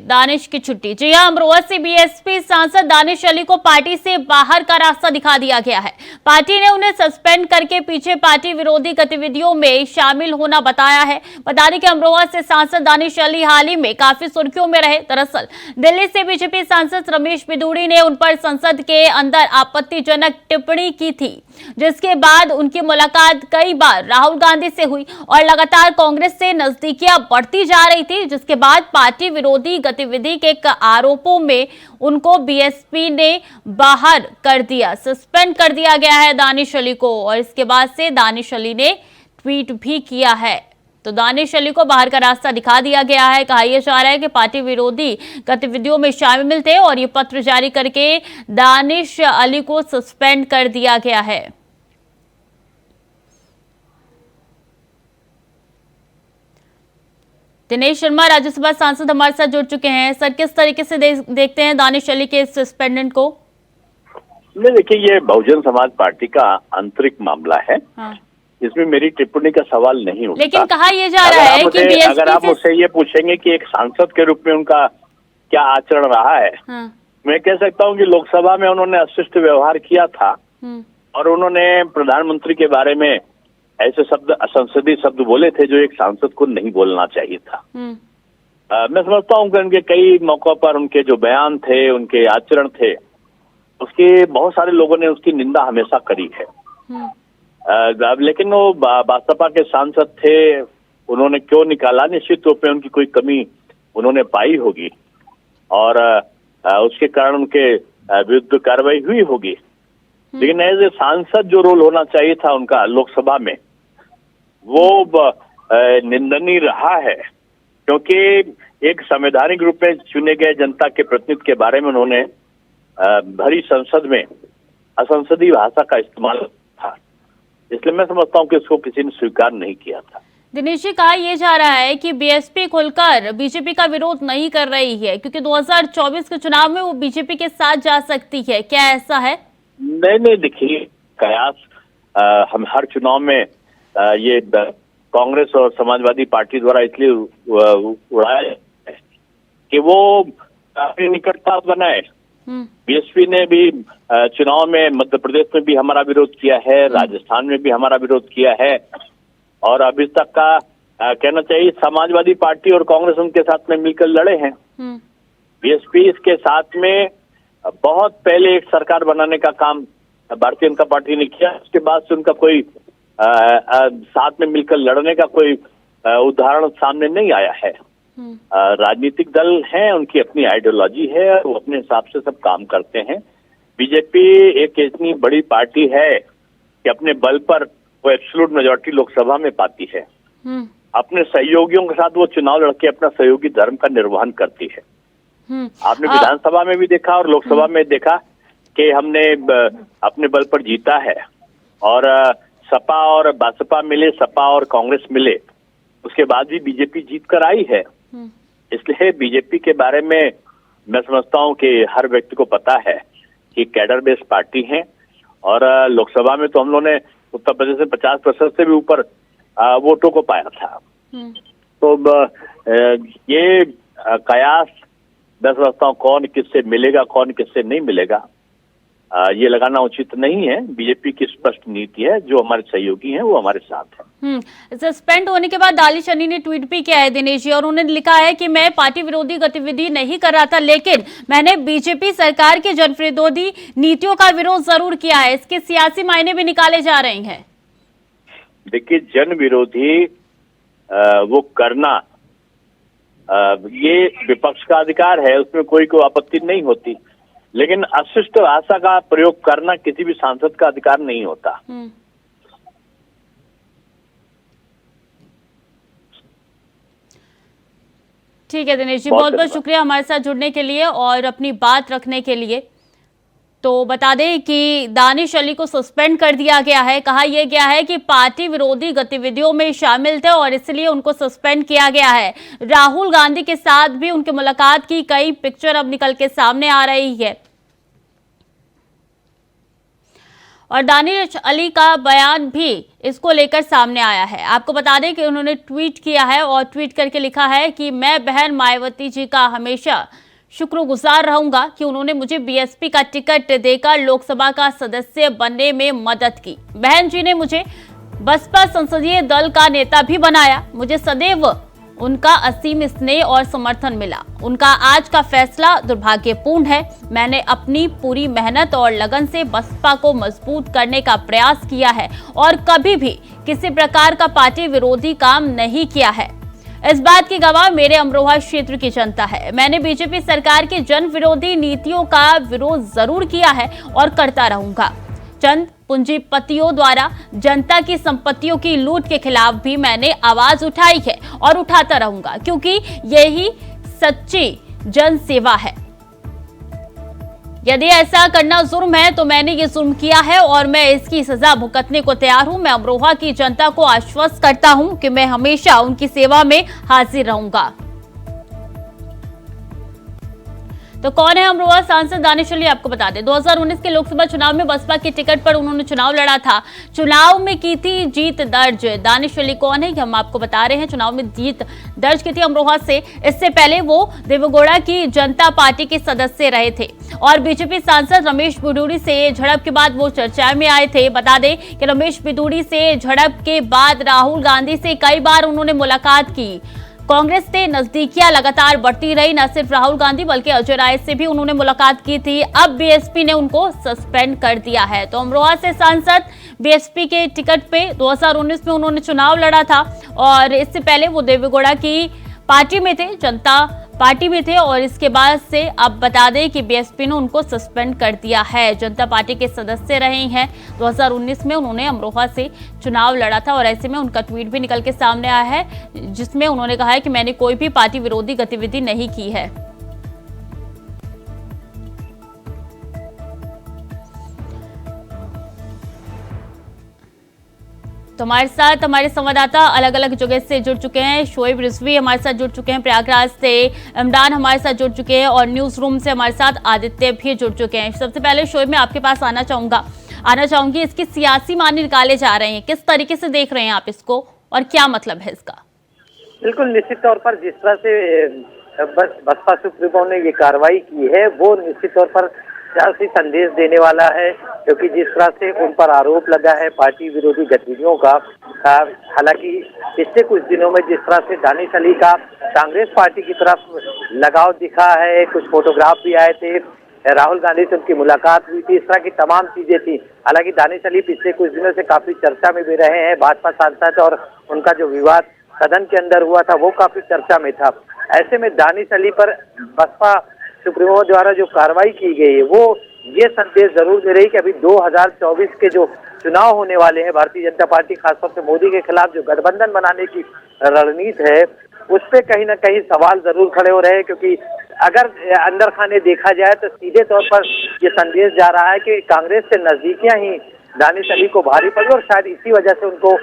दानिश की छुट्टी। जी हां, अमरोहा से बीएसपी सांसद दानिश अली को पार्टी से बाहर का रास्ता दिखा दिया गया है। पार्टी ने उन्हें सस्पेंड करके पीछे पार्टी विरोधी गतिविधियों में शामिल होना बताया है। बता दें कि अमरोहा से सांसद दानिश अली हाल ही में काफी सुर्खियों में रहे। दरअसल दिल्ली से बीजेपी सांसद रमेश बिधूड़ी ने उन पर संसद के अंदर आपत्तिजनक टिप्पणी की थी, जिसके बाद उनकी मुलाकात कई बार राहुल गांधी से हुई और लगातार कांग्रेस से नजदीकियां बढ़ती जा रही थी, जिसके बाद पार्टी विरोधी गतिविधि के आरोपों में उनको बीएसपी ने बाहर कर दिया, सस्पेंड कर दिया गया है दानिश अली को। और इसके बाद से दानिश अली ने ट्वीट भी किया है। तो दानिश अली को बाहर का रास्ता दिखा दिया गया है। कहा यह जा रहा है कि पार्टी विरोधी गतिविधियों में शामिल थे और ये पत्र जारी करके दानिश अली को सस्पेंड कर दिया गया है। दिनेश शर्मा राज्यसभा सांसद हमारे साथ जुड़ चुके हैं। सर, किस तरीके से देखते हैं दानिश अली के सस्पेंडेंट को? नहीं, देखिए, ये बहुजन समाज पार्टी का आंतरिक मामला है। हाँ। इसमें मेरी टिप्पणी का सवाल नहीं उठता। लेकिन कहा यह जा रहा है कि बीएसपी अगर आप मुझसे ये पूछेंगे कि एक सांसद के रूप में उनका क्या आचरण रहा है, हाँ। मैं कह सकता हूँ कि लोकसभा में उन्होंने अशिष्ट व्यवहार किया था और उन्होंने प्रधानमंत्री के बारे में ऐसे शब्द, असंसदीय शब्द बोले थे जो एक सांसद को नहीं बोलना चाहिए था। मैं समझता हूँ कि उनके कई मौकों पर उनके जो बयान थे, उनके आचरण थे, उसके बहुत सारे लोगों ने उसकी निंदा हमेशा करी है। लेकिन वो भाजपा के सांसद थे, उन्होंने क्यों निकाला, निश्चित रूप में उनकी कोई कमी उन्होंने पाई होगी और उसके कारण उनके विरुद्ध कार्रवाई हुई होगी। लेकिन एज ए सांसद जो रोल होना चाहिए था उनका लोकसभा में, वो निंदनीय रहा है, क्योंकि एक संवैधानिक रूप में चुने गए जनता के प्रतिनिधि के बारे में उन्होंने भरी संसद में असंसदीय भाषा का इस्तेमाल था। इसलिए मैं समझता हूं कि इसको किसी ने स्वीकार नहीं किया था। दिनेश जी, कहा यह जा रहा है कि बीएसपी खुलकर बीजेपी का विरोध नहीं कर रही है, क्योंकि 2024 के चुनाव में वो बीजेपी के साथ जा सकती है। क्या ऐसा है? नहीं, देखिए, कयास हम हर चुनाव में ये कांग्रेस और समाजवादी पार्टी द्वारा इसलिए उड़ाया है कि वो काफी निकटता बनाए। बीएसपी ने भी चुनाव में मध्य प्रदेश में भी हमारा विरोध किया है, राजस्थान में भी हमारा विरोध किया है और अभी तक का कहना चाहिए समाजवादी पार्टी और कांग्रेस उनके साथ में मिलकर लड़े हैं। बीएसपी इसके साथ में बहुत पहले एक सरकार बनाने का काम भारतीय जनता पार्टी ने किया, उसके बाद से उनका कोई साथ में मिलकर लड़ने का कोई उदाहरण सामने नहीं आया है। राजनीतिक दल हैं, उनकी अपनी आइडियोलॉजी है, वो अपने हिसाब से सब काम करते हैं। बीजेपी एक इतनी बड़ी पार्टी है कि अपने बल पर वो एब्सोल्यूट मेजॉरिटी लोकसभा में पाती है। अपने सहयोगियों के साथ वो चुनाव लड़के अपना सहयोगी धर्म का निर्वहन करती है। आपने विधानसभा में भी देखा और लोकसभा में देखा कि हमने अपने बल पर जीता है और सपा और बसपा मिले, सपा और कांग्रेस मिले, उसके बाद भी बीजेपी जीत कर आई है। इसलिए बीजेपी के बारे में मैं समझता हूं कि हर व्यक्ति को पता है कि कैडर बेस्ड पार्टी है और लोकसभा में तो हम लोगों ने उत्तर प्रदेश में 50% से भी ऊपर वोटों को पाया था। तो ये कयास मैं समझता हूं कौन किससे मिलेगा, कौन किससे नहीं मिलेगा, ये लगाना उचित नहीं है। बीजेपी की स्पष्ट नीति है, जो हमारे सहयोगी हैं वो हमारे साथ हैं। सस्पेंड होने के बाद दानिश अली ने ट्वीट भी किया है दिनेश जी, और उन्होंने लिखा है कि मैं पार्टी विरोधी गतिविधि नहीं कर रहा था, लेकिन मैंने बीजेपी सरकार की जन विरोधी नीतियों का विरोध जरूर किया है। इसके सियासी मायने भी निकाले जा रहे हैं। देखिए, जन विरोधी वो करना ये विपक्ष का अधिकार है, उसमें कोई आपत्ति नहीं होती, लेकिन अशिष्ट भाषा का प्रयोग करना किसी भी सांसद का अधिकार नहीं होता। ठीक है दिनेश जी, बहुत बहुत शुक्रिया हमारे साथ जुड़ने के लिए और अपनी बात रखने के लिए। तो बता दें कि दानिश अली को सस्पेंड कर दिया गया है। कहा यह गया है कि पार्टी विरोधी गतिविधियों में शामिल थे और इसलिए उनको सस्पेंड किया गया है। राहुल गांधी के साथ भी उनकी मुलाकात की कई पिक्चर अब निकल के सामने आ रही है। और दानिश अली का बयान भी इसको लेकर सामने आया है। आपको बता दें कि उन्होंने ट्वीट किया है और ट्वीट करके लिखा है कि मैं बहन मायावती जी का हमेशा शुक्रगुजार रहूंगा कि उन्होंने मुझे बीएसपी का टिकट देकर लोकसभा का सदस्य बनने में मदद की। बहन जी ने मुझे बसपा संसदीय दल का नेता भी बनाया। मुझे सदैव उनका असीम स्नेह और समर्थन मिला। उनका आज का फैसला दुर्भाग्यपूर्ण है। मैंने अपनी पूरी मेहनत और लगन से बसपा को मजबूत करने का प्रयास किया है और कभी भी किसी प्रकार का पार्टी विरोधी काम नहीं किया है। इस बात की गवाह मेरे अमरोहा क्षेत्र की जनता है। मैंने बीजेपी सरकार की जन विरोधी नीतियों का विरोध जरूर किया है और करता रहूंगा। चंद पूंजीपतियों द्वारा जनता की संपत्तियों की लूट के खिलाफ भी मैंने आवाज उठाई है और उठाता रहूंगा, क्योंकि यही सच्ची जन सेवा है। यदि ऐसा करना जुर्म है तो मैंने ये जुर्म किया है और मैं इसकी सजा भुगतने को तैयार हूं। मैं अमरोहा की जनता को आश्वस्त करता हूं कि मैं हमेशा उनकी सेवा में हाजिर रहूंगा। तो कौन है अमरोहा सांसद दानिश अली? आपको बता दें 2019 के लोकसभा चुनाव में बसपा के टिकट पर उन्होंने चुनाव लड़ा था। चुनाव में की थी जीत दर्ज। दानिश अली कौन है, हम आपको बता रहे हैं। चुनाव में जीत दर्ज की थी अमरोहा से। इससे पहले वो देवगौड़ा की जनता पार्टी के सदस्य रहे थे और बीजेपी सांसद रमेश बिधूड़ी से झड़प के बाद वो चर्चा में आए थे। बता दें कि रमेश बिधूड़ी से झड़प के बाद राहुल गांधी से कई बार उन्होंने मुलाकात की। कांग्रेस से नजदीकियां लगातार बढ़ती रही। न सिर्फ राहुल गांधी बल्कि अजय राय से भी उन्होंने मुलाकात की थी। अब बीएसपी ने उनको सस्पेंड कर दिया है। तो अमरोहा से सांसद बीएसपी के टिकट पे 2019 में उन्होंने चुनाव लड़ा था और इससे पहले वो देवेगौड़ा की पार्टी में थे, जनता पार्टी में थे और इसके बाद से अब बता दें कि बीएसपी ने उनको सस्पेंड कर दिया है। जनता पार्टी के सदस्य रहे हैं। 2019 में उन्होंने अमरोहा से चुनाव लड़ा था और ऐसे में उनका ट्वीट भी निकल के सामने आया है जिसमें उन्होंने कहा है कि मैंने कोई भी पार्टी विरोधी गतिविधि नहीं की है। तो हमारे साथ हमारे संवाददाता अलग अलग जगह से जुड़ चुके हैं। शोएब रिजवी हमारे साथ जुड़ चुके हैं प्रयागराज से, इमरान हमारे साथ जुड़ चुके हैं और न्यूज रूम से हमारे साथ आदित्य भी जुड़ चुके हैं। सबसे पहले शोएब मैं आपके पास आना चाहूंगी इसके सियासी मायने निकाले जा रहे हैं, किस तरीके से देख रहे हैं आप इसको और क्या मतलब है इसका? बिल्कुल निश्चित तौर पर जिस तरह से बसपा सुप्रीमो ने ये कार्रवाई की है वो निश्चित तौर पर सियासी संदेश देने वाला है, क्योंकि जिस तरह से उन पर आरोप लगा है पार्टी विरोधी गतिविधियों का। हालांकि पिछले कुछ दिनों में जिस तरह से दानिश अली का कांग्रेस पार्टी की तरफ लगाव दिखा है, कुछ फोटोग्राफ भी आए थे, राहुल गांधी से उनकी मुलाकात हुई थी, इस तरह की तमाम चीजें थी। हालांकि दानिश अली पिछले कुछ दिनों से काफी चर्चा में भी रहे हैं। भाजपा सांसद और उनका जो विवाद सदन के अंदर हुआ था वो काफी चर्चा में था। ऐसे में दानिश अली पर बसपा सुप्रीमो द्वारा जो कार्रवाई की गई है वो ये संदेश जरूर दे रही कि अभी 2024 के जो चुनाव होने वाले हैं, भारतीय जनता पार्टी खासतौर से मोदी के खिलाफ जो गठबंधन बनाने की रणनीति है उस पे कहीं ना कहीं सवाल जरूर खड़े हो रहे हैं। क्योंकि अगर अंदर खाने देखा जाए तो सीधे तौर पर ये संदेश जा रहा है कि कांग्रेस से नजदीकियां ही दानिश अली को भारी पड़ी और शायद इसी वजह से उनको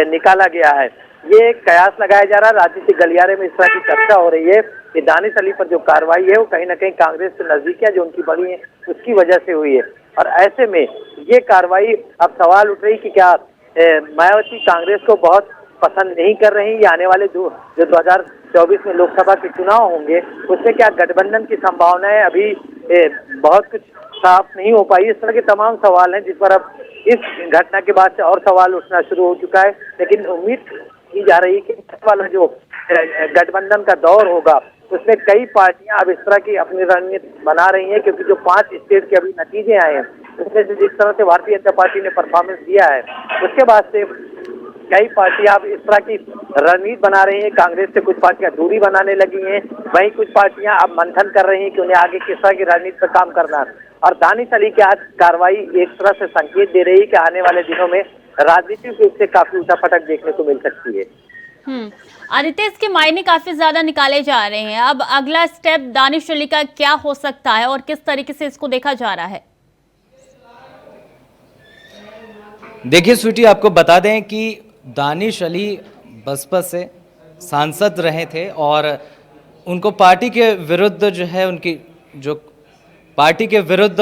निकाला गया है। ये कयास लगाया जा रहा है, राजनीतिक गलियारे में इस तरह की चर्चा हो रही है कि दानिश अली पर जो कार्रवाई है वो कहीं ना कहीं कांग्रेस से नजदीकियां जो उनकी बढ़ी है उसकी वजह से हुई है। और ऐसे में ये कार्रवाई अब सवाल उठ रही कि क्या मायावती कांग्रेस को बहुत पसंद नहीं कर रही, या आने वाले जो 2024 में लोकसभा के चुनाव होंगे उसमें क्या गठबंधन की संभावनाएं अभी बहुत कुछ साफ नहीं हो पाई। इस तरह के तमाम सवाल हैं जिस पर अब इस घटना के बाद से और सवाल उठना शुरू हो चुका है। लेकिन उम्मीद की जा रही है कि वाला जो गठबंधन का दौर होगा उसमें कई पार्टियां अब इस तरह की अपनी रणनीति बना रही हैं, क्योंकि जो 5 स्टेट के अभी नतीजे आए हैं उसमें से जिस तरह से भारतीय जनता पार्टी ने परफॉर्मेंस दिया है उसके बाद से कई पार्टियां अब इस तरह की रणनीति बना रही हैं। कांग्रेस से कुछ पार्टियां दूरी बनाने लगी हैं, वहीं कुछ पार्टियां अब मंथन कर रही हैं कि उन्हें आगे किस तरह की रणनीति पर काम करना है। और दानिश अली की आज कार्रवाई एक तरह से संकेत दे रही है कि आने वाले दिनों में राजनीतिक रूप से काफी उठापटक देखने को मिल सकती है। आदित्य, इसके मायने काफी ज्यादा निकाले जा रहे हैं। अब अगला स्टेप दानिश अली का क्या हो सकता है और किस तरीके से इसको देखा जा रहा है? देखिए स्वीटी, आपको बता दें कि दानिश अली बसपा से सांसद रहे थे और उनको पार्टी के विरुद्ध जो है उनकी जो पार्टी के विरुद्ध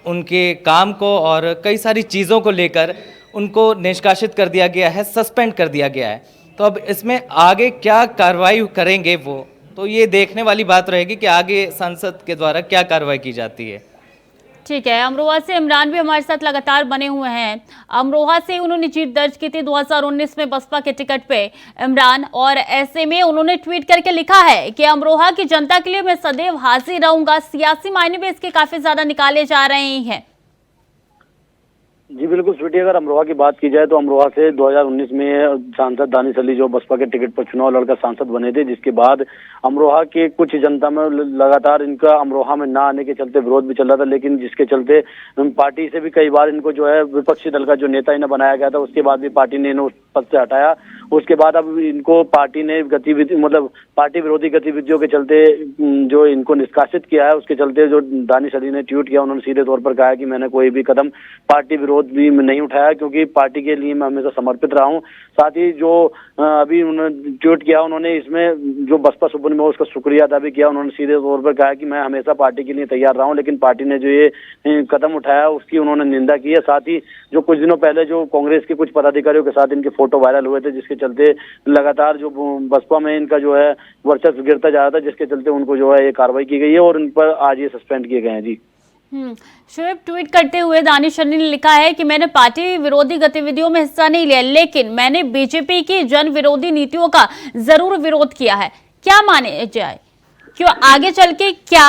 उनके काम को और कई सारी चीज़ों को लेकर उनको निष्कासित कर दिया गया है, सस्पेंड कर दिया गया है। तो अब इसमें आगे क्या कार्रवाई करेंगे वो, तो ये देखने वाली बात रहेगी कि आगे संसद के द्वारा क्या कार्रवाई की जाती है। ठीक है, अमरोहा से इमरान भी हमारे साथ लगातार बने हुए हैं। अमरोहा से उन्होंने जीत दर्ज की थी 2019 में बसपा के टिकट पे इमरान, और ऐसे में उन्होंने ट्वीट करके लिखा है कि अमरोहा की जनता के लिए मैं सदैव हाजिर रहूंगा। सियासी मायने में इसके काफी ज्यादा निकाले जा रहे हैं। जी बिल्कुल स्वीटी, अगर अमरोहा की बात की जाए तो अमरोहा से 2019 में सांसद दानिश अली जो बसपा के टिकट पर चुनाव लड़कर सांसद बने थे, जिसके बाद अमरोहा के कुछ जनता में लगातार इनका अमरोहा में ना आने के चलते विरोध भी चल रहा था, लेकिन जिसके चलते पार्टी से भी कई बार इनको जो है विपक्षी दल का जो नेता इन्हें बनाया गया था, उसके बाद भी पार्टी ने इन्हें उस पद से हटाया। उसके बाद अब इनको पार्टी ने गतिविधि मतलब पार्टी विरोधी गतिविधियों के चलते जो इनको निष्कासित किया है, उसके चलते जो दानिश अली ने ट्वीट किया, उन्होंने सीधे तौर पर कहा कि मैंने कोई भी कदम पार्टी विरोध भी नहीं उठाया, क्योंकि पार्टी के लिए मैं हमेशा समर्पित रहा हूं। साथ ही जो अभी उन्होंने ट्वीट किया, उन्होंने इसमें जो बसपा सुप्रीमो उसका शुक्रिया अदा भी किया। उन्होंने सीधे तौर पर कहा कि मैं हमेशा पार्टी के लिए तैयार रहा हूं, लेकिन पार्टी ने जो ये कदम उठाया उसकी उन्होंने निंदा की है। साथ ही जो कुछ दिनों पहले जो कांग्रेस के कुछ पदाधिकारियों के साथ इनके फोटो वायरल हुए थे, जिसके चलते लगातार जो बसपा में इनका जो है वर्चस्व गिरता जा रहा था, जिसके चलते उनको जो है ये कार्रवाई की गई है और इन पर आज ये सस्पेंड किए गए हैं। जी शोएब, ट्वीट करते हुए दानिश अली ने लिखा है कि मैंने पार्टी विरोधी गतिविधियों में हिस्सा नहीं लिया, लेकिन मैंने बीजेपी की जन विरोधी नीतियों का जरूर विरोध किया है। क्या माने जाए, क्यों आगे चल के क्या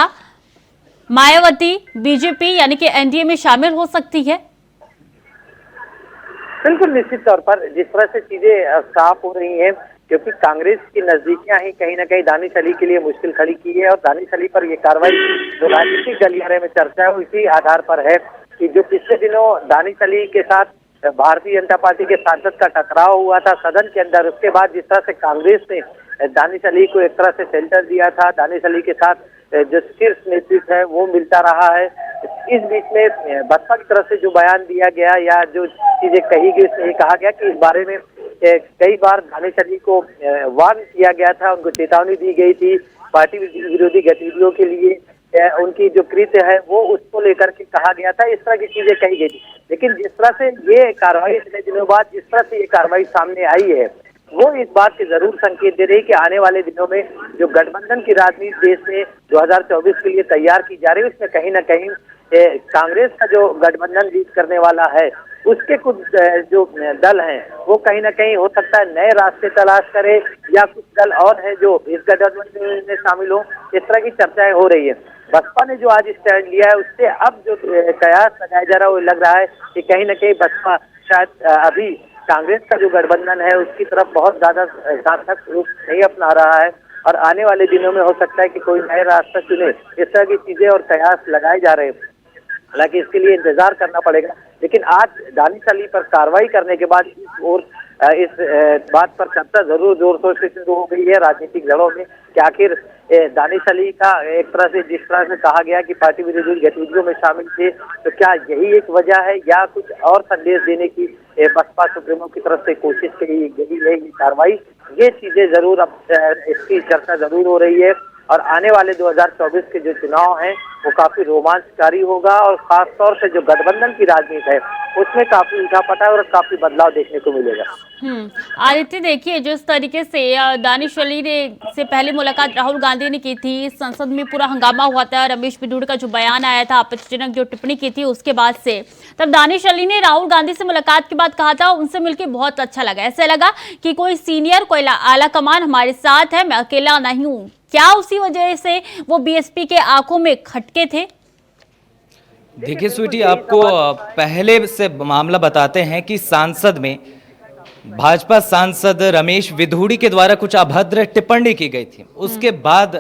मायावती बीजेपी यानी कि एनडीए में शामिल हो सकती है? बिल्कुल, निश्चित तौर पर जिस तरह से चीजें साफ हो रही हैं, क्योंकि कांग्रेस की नजदीकियां ही कहीं ना कहीं दानिश अली के लिए मुश्किल खड़ी की है, और दानिश अली पर यह कार्रवाई जो राजनीतिक गलियारे में चर्चा है इसी आधार पर है कि जो पिछले दिनों दानिश अली के साथ भारतीय जनता पार्टी के सांसद का टकराव हुआ था सदन के अंदर, उसके बाद जिस तरह से कांग्रेस ने दानिश अली को एक तरह से शेल्टर दिया था, दानिश अली के साथ जो शीर्ष नेतृत्व है वो मिलता रहा है। इस बीच में बसपा की तरफ से जो बयान दिया गया या जो चीजें कही गई, उसमें कहा गया कि इस बारे में कई बार दानिश अली को वार्न किया गया था, उनको चेतावनी दी गई थी पार्टी विरोधी गतिविधियों के लिए, उनकी जो कृत्य है वो उसको लेकर के कहा गया था, इस तरह की चीजें कही गई थी। लेकिन जिस तरह से ये कार्रवाई इतने दिनों बाद जिस तरह से ये कार्रवाई सामने आई है, वो इस बात के जरूर संकेत दे रही है कि आने वाले दिनों में जो गठबंधन की राजनीति देश में 2024 के लिए तैयार की जा रही है, उसमें कहीं ना कहीं कांग्रेस का जो गठबंधन जीत करने वाला है, उसके कुछ जो दल हैं वो कहीं ना कहीं हो सकता है नए रास्ते तलाश करे, या कुछ दल और हैं जो इस गठबंधन में शामिल हो। इस तरह की चर्चाएं हो रही है। बसपा ने जो आज स्टैंड लिया है, उससे अब जो कयास लगाया जा रहा है वो लग रहा है कि कहीं ना कहीं बसपा शायद अभी कांग्रेस का जो गठबंधन है उसकी तरफ बहुत ज्यादा सार्थक रूप नहीं अपना रहा है, और आने वाले दिनों में हो सकता है कि कोई नया रास्ता चुने। इस तरह की चीजें और कयास लगाए जा रहे हैं। हालांकि इसके लिए इंतजार करना पड़ेगा, लेकिन आज दानिश अली पर कार्रवाई करने के बाद इस बात पर चर्चा जरूर जोर शोर से शुरू हो गई है राजनीतिक दलों में कि आखिर दानिश अली का एक तरह से जिस तरह से कहा गया कि पार्टी विरोधी गतिविधियों में शामिल थे, तो क्या यही एक वजह है या कुछ और संदेश देने की बसपा सुप्रीमो की तरफ से कोशिश की गई है ये कार्रवाई? ये चीजें जरूर अब इसकी चर्चा जरूर हो रही है, और आने वाले 2024 के जो चुनाव हैं वो काफी रोमांचकारी होगा, और खासतौर से जो गठबंधन की राजनीति है उसमें काफी उठापटक और काफी बदलाव देखने को मिलेगा। आदित्य, देखिए जिस तरीके से दानिश अली ने से पहले मुलाकात राहुल गांधी ने की थी, संसद में पूरा हंगामा हुआ था, रमेश बिधूड़ का जो बयान आया था, आपत्तिजनक जो टिप्पणी की थी उसके बाद से, तब दानिश अली ने राहुल गांधी से मुलाकात के बाद कहा था उनसे मिलकर बहुत अच्छा लगा, ऐसा लगा कि कोई सीनियर कोई आला कमान हमारे साथ है, मैं अकेला नहीं हूँ। क्या उसी वजह से वो बीएसपी के आंखों में खटके थे? देखिए स्वीटी, आपको पहले से मामला बताते हैं कि सांसद में भाजपा सांसद रमेश विधूड़ी के द्वारा कुछ अभद्र टिप्पणी की गई थी। उसके बाद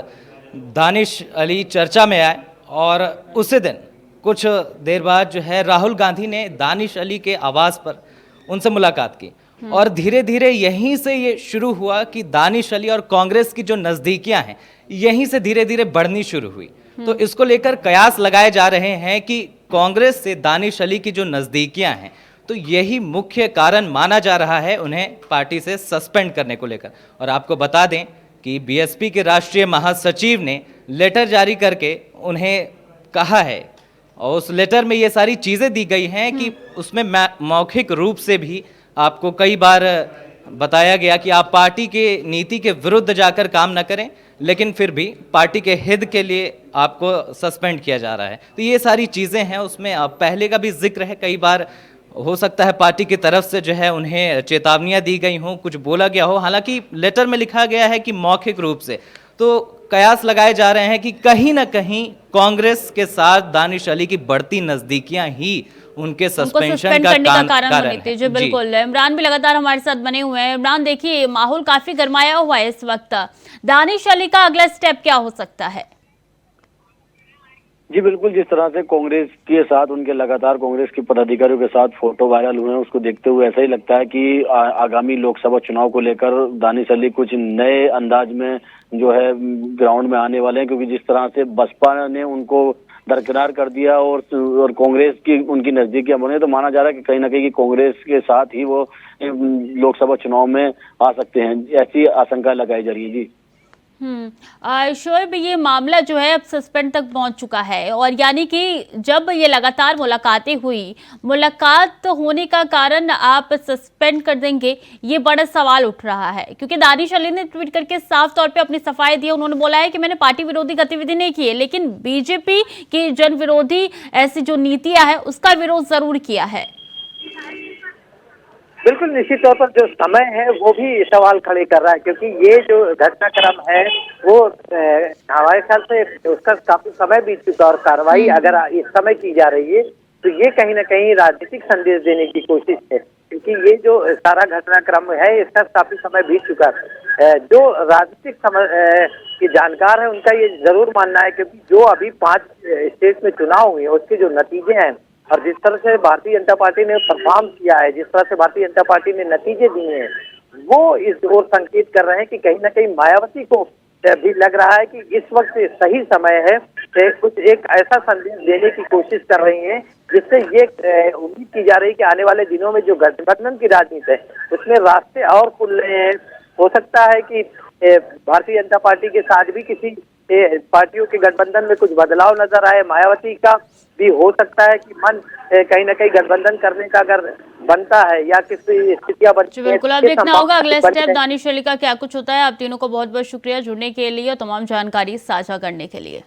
दानिश अली चर्चा में आए, और उसी दिन कुछ देर बाद जो है राहुल गांधी ने दानिश अली के आवास पर उनसे मुलाकात की, और धीरे धीरे यहीं से ये शुरू हुआ कि दानिश अली और कांग्रेस की जो नजदीकियां हैं यहीं से धीरे धीरे बढ़नी शुरू हुई। तो इसको लेकर कयास लगाए जा रहे हैं कि कांग्रेस से दानिश अली की जो नजदीकियां हैं, तो यही मुख्य कारण माना जा रहा है उन्हें पार्टी से सस्पेंड करने को लेकर। और आपको बता दें कि बीएसपी के राष्ट्रीय महासचिव ने लेटर जारी करके उन्हें कहा है और उस लेटर में ये सारी चीज़ें दी गई हैं कि उसमें मौखिक रूप से भी आपको कई बार बताया गया कि आप पार्टी के नीति के विरुद्ध जाकर काम न करें, लेकिन फिर भी पार्टी के हित के लिए आपको सस्पेंड किया जा रहा है। तो ये सारी चीज़ें हैं, उसमें पहले का भी जिक्र है। कई बार हो सकता है पार्टी की तरफ से जो है उन्हें चेतावनियां दी गई हों, कुछ बोला गया हो, हालांकि लेटर में लिखा गया है कि मौखिक रूप से। तो कयास लगाए जा रहे हैं कि कहीं ना कहीं कांग्रेस के साथ दानिश अली की बढ़ती नजदीकियां ही उनके सस्पेंशन का करने का कारण बनी है। थी। जी बिल्कुल, इमरान भी लगातार हमारे साथ बने हुए हैं। इमरान, देखिए माहौल काफी गरमाया हुआ है इस वक्त। दानिश अली का अगला स्टेप क्या हो सकता है? जी बिल्कुल, जिस तरह से कांग्रेस के साथ उनके लगातार कांग्रेस के पदाधिकारियों के साथ फोटो वायरल हुए हैं, उसको देखते हुए ऐसा ही लगता है कि आगामी लोकसभा चुनाव को लेकर दानिश अली कुछ नए अंदाज में जो है ग्राउंड में आने वाले हैं, क्योंकि जिस तरह से बसपा ने उनको दरकिनार कर दिया और कांग्रेस की उनकी नजदीकियां बने, तो माना जा रहा है कि कहीं ना कहीं कांग्रेस के साथ ही वो लोकसभा चुनाव में आ सकते हैं, ऐसी आशंका लगाई जा रही है। जी शोएब, ये मामला जो है अब सस्पेंड तक पहुंच चुका है, और यानी कि जब ये लगातार मुलाकातें हुई, मुलाकात होने का कारण आप सस्पेंड कर देंगे, ये बड़ा सवाल उठ रहा है। क्योंकि दानिश अली ने ट्वीट करके साफ तौर पे अपनी सफाई दी। उन्होंने बोला है कि मैंने पार्टी विरोधी गतिविधि नहीं की है, लेकिन बीजेपी की जन विरोधी ऐसी जो नीतियां है उसका विरोध जरूर किया है। बिल्कुल, निश्चित तौर पर जो समय है वो भी सवाल खड़े कर रहा है, क्योंकि ये जो घटनाक्रम है वो हमारे ख्याल से उसका काफी समय बीत चुका, और कार्रवाई अगर इस समय की जा रही है तो ये कहीं ना कहीं राजनीतिक संदेश देने की कोशिश है, क्योंकि ये जो सारा घटनाक्रम है इसका काफी समय बीत चुका है। जो राजनीतिक के जानकार है उनका ये जरूर मानना है, क्योंकि जो अभी 5 स्टेट में चुनाव हुए उसके जो नतीजे हैं और जिस तरह से भारतीय जनता पार्टी ने परफॉर्म किया है, जिस तरह से भारतीय जनता पार्टी ने नतीजे दिए हैं, वो इस ओर संकेत कर रहे हैं कि कहीं ना कहीं मायावती को भी लग रहा है कि इस वक्त सही समय है, कुछ एक ऐसा संदेश देने की कोशिश कर रही हैं जिससे ये उम्मीद की जा रही है कि आने वाले दिनों में जो गठबंधन की राजनीति है उसमें रास्ते और खुल रहे हैं। हो सकता है कि भारतीय जनता पार्टी के साथ भी किसी पार्टियों के गठबंधन में कुछ बदलाव नजर आए। मायावती का भी हो सकता है कि मन कहीं ना कहीं गठबंधन करने का अगर बनता है या किसी स्थितियां बनती है। बिल्कुल, अब देखना होगा अगला स्टेप दानिश अली का क्या कुछ होता है। आप तीनों को बहुत बहुत शुक्रिया जुड़ने के लिए और तमाम जानकारी साझा करने के लिए।